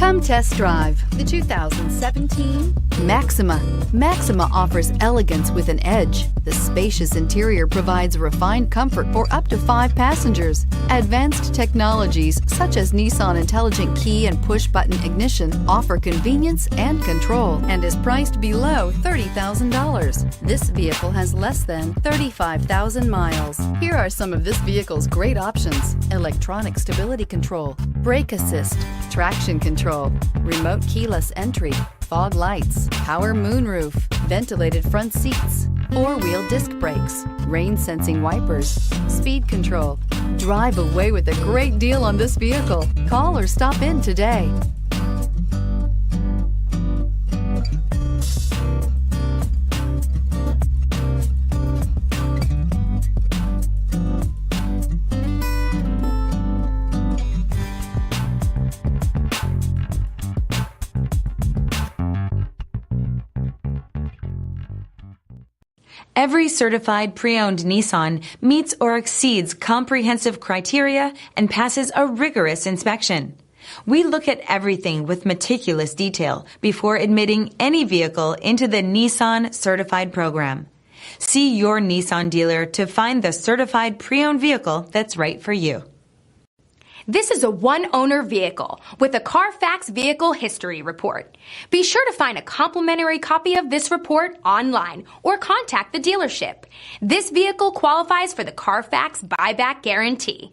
Come test drive the 2017 Maxima. Maxima offers elegance with an edge. The spacious interior provides refined comfort for up to 5 passengers. Advanced technologies such as Nissan Intelligent Key and Push-Button Ignition offer convenience and control and is priced below $30,000. This vehicle has less than 35,000 miles. Here are some of this vehicle's great options: electronic stability control, brake assist, traction control, remote keyless entry, fog lights, power moonroof, ventilated front seats, 4-wheel disc brakes, rain sensing wipers, speed control. Drive away with a great deal on this vehicle. Call or stop in today. Every certified pre-owned Nissan meets or exceeds comprehensive criteria and passes a rigorous inspection. We look at everything with meticulous detail before admitting any vehicle into the Nissan Certified program. See your Nissan dealer to find the certified pre-owned vehicle that's right for you. This is a one-owner vehicle with a CARFAX Vehicle History Report. Be sure to find a complimentary copy of this report online or contact the dealership. This vehicle qualifies for the CARFAX Buyback Guarantee.